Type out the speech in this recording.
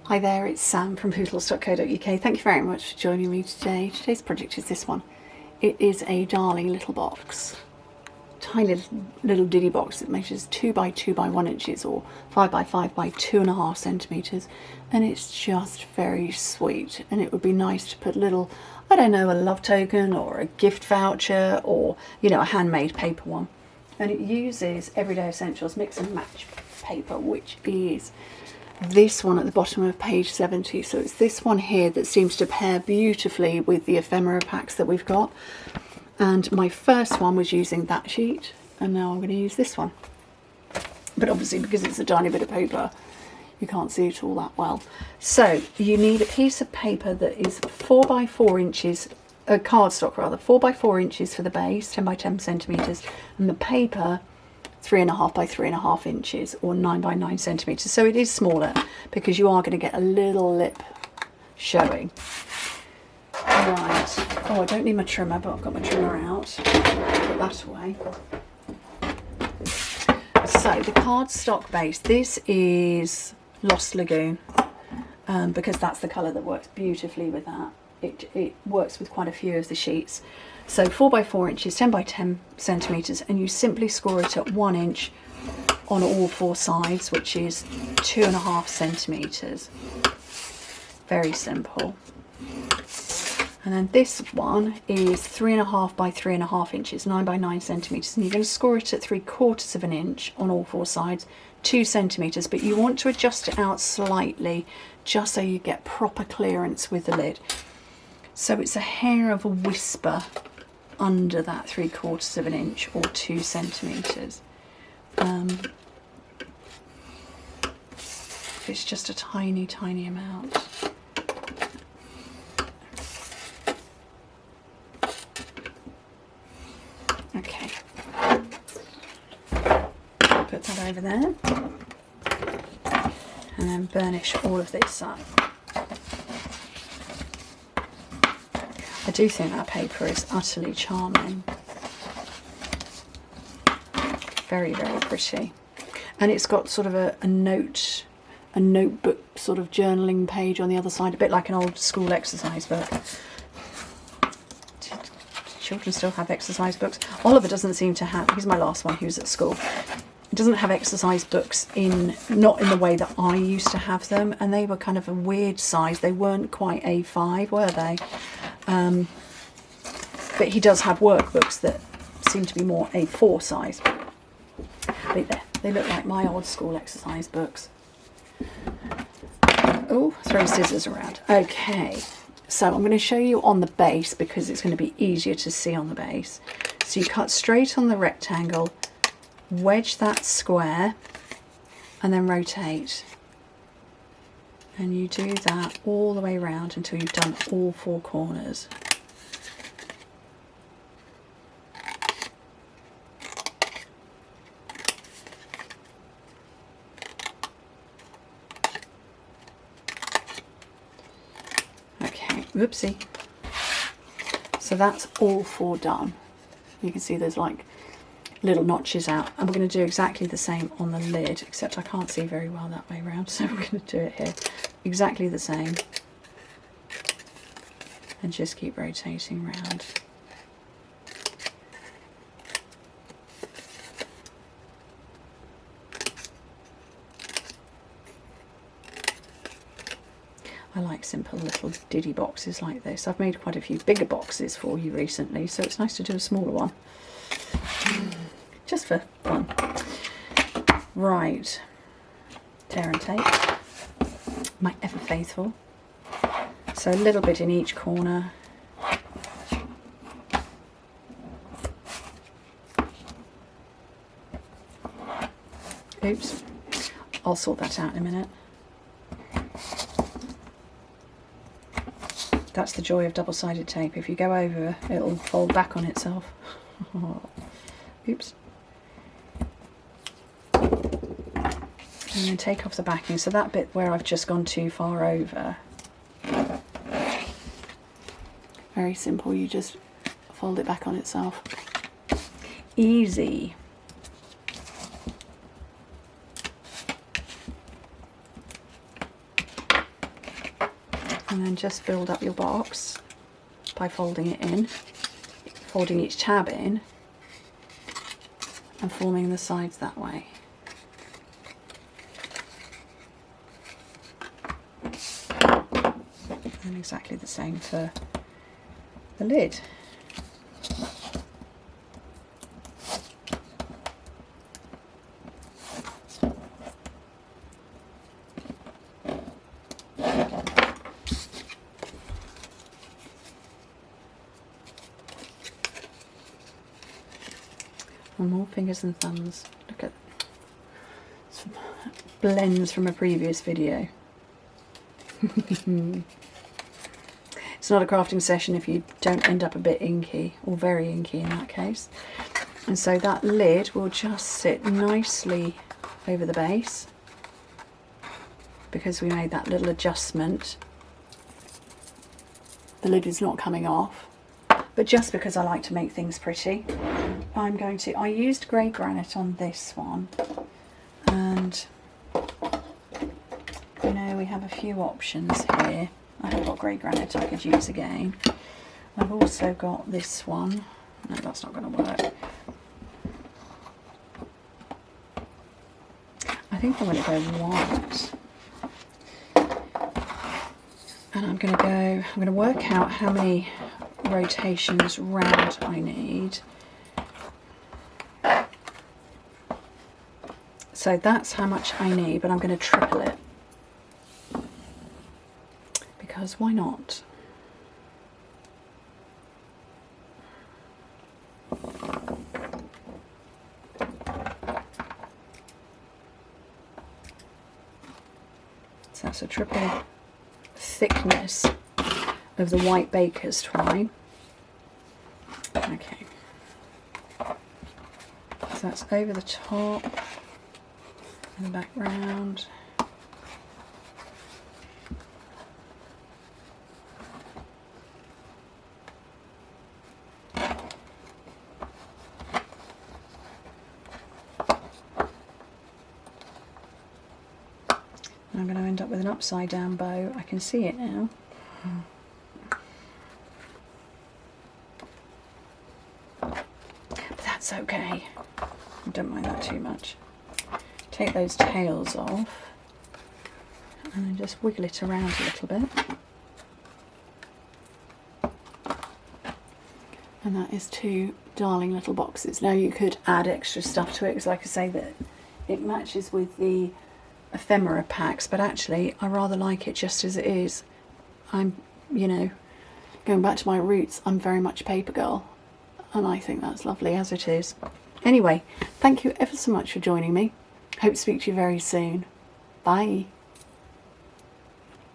Hi there, it's Sam from Pootles.co.uk. Thank you very much for joining me today. Today's project is this one. It is a darling little box, tiny little diddy box that measures 2 by 2 by 1 inches or 5 by 5 by 2.5 centimetres, and it's just very sweet. And it would be nice to put a little, I don't know, a love token or a gift voucher or, you know, a handmade paper one. And it uses Everyday Essentials mix and match paper, which is this one at the bottom of page 70. So it's this one here that seems to pair beautifully with the ephemera packs that we've got. And my first one was using that sheet, and now I'm going to use this one. But obviously, because it's a tiny bit of paper, you can't see it all that well. So you need a piece of paper that is 4 by 4 inches, cardstock rather, 4 by 4 inches for the base, 10 by 10 centimetres, and the paper 3.5 by 3.5 inches or 9 by 9 centimetres. So it is smaller because you are going to get a little lip showing. Right. Oh, I don't need my trimmer, but I've got my trimmer out. Put that away. So the cardstock base, this is Lost Lagoon, because that's the colour that works beautifully with that. It works with quite a few of the sheets. So 4 by 4 inches, 10 by 10 centimetres, and you simply score it at 1 inch on all 4 sides, which is 2.5 centimetres. Very simple. And then this one is 3.5 by 3.5 inches, 9 by 9 centimetres, and you're going to score it at 3/4 of an inch on all 4 sides, 2 centimetres, but you want to adjust it out slightly just so you get proper clearance with the lid. So it's a hair of a whisper under that 3/4 of an inch or 2 centimetres. It's just a tiny, tiny amount. Okay, put that over there and then burnish all of this up. I do think that paper is utterly charming. Very, very pretty. And it's got sort of a notebook sort of journaling page on the other side, a bit like an old school exercise book. Children still have exercise books. Oliver doesn't seem to have, he's my last one who's at school. He doesn't have exercise books not in the way that I used to have them, and they were kind of a weird size. They weren't quite A5, were they? But he does have workbooks that seem to be more A4 size. But there, they look like my old school exercise books. Oh, throw scissors around. Okay, so I'm going to show you on the base because it's going to be easier to see on the base. So you cut straight on the rectangle, wedge that square, and then rotate. And you do that all the way around until you've done all 4 corners. Okay, whoopsie. So that's all 4 done. You can see there's like little notches out, and we're going to do exactly the same on the lid, except I can't see very well that way around, so we're going to do it here exactly the same and just keep rotating round. I like simple little diddy boxes like this. I've made quite a few bigger boxes for you recently, so it's nice to do a smaller one just for fun. Right, tear and tape, my ever faithful. So a little bit in each corner. Oops, I'll sort that out in a minute. That's the joy of double-sided tape. If you go over, it'll fold back on itself. Oops. And then take off the backing. So that bit where I've just gone too far over, very simple, you just fold it back on itself. Easy. And then just build up your box by folding it in, folding each tab in and forming the sides that way. And exactly the same for the lid. And more fingers and thumbs. Look at some blends from a previous video. It's not a crafting session if you don't end up a bit inky, or very inky in that case. And so that lid will just sit nicely over the base because we made that little adjustment. The lid is not coming off, but just because I like to make things pretty, I used grey granite on this one, and you know, we have a few options here. I have got grey granite I could use again. I've also got this one. No, that's not going to work. I think I'm going to go white. And I'm going to work out how many rotations round I need. So that's how much I need, but I'm going to triple it. Because why not? So that's a triple thickness of the white baker's twine. Okay. So that's over the top and back round. I'm going to end up with an upside down bow. I can see it now. But that's okay. I don't mind that too much. Take those tails off and then just wiggle it around a little bit. And that is two darling little boxes. Now you could add extra stuff to it, because like I say, that it matches with the ephemera packs, but actually I rather like it just as it is. I'm, you know, going back to my roots, I'm very much a paper girl, and I think that's lovely as it is. Anyway, thank you ever so much for joining me. Hope to speak to you very soon. Bye.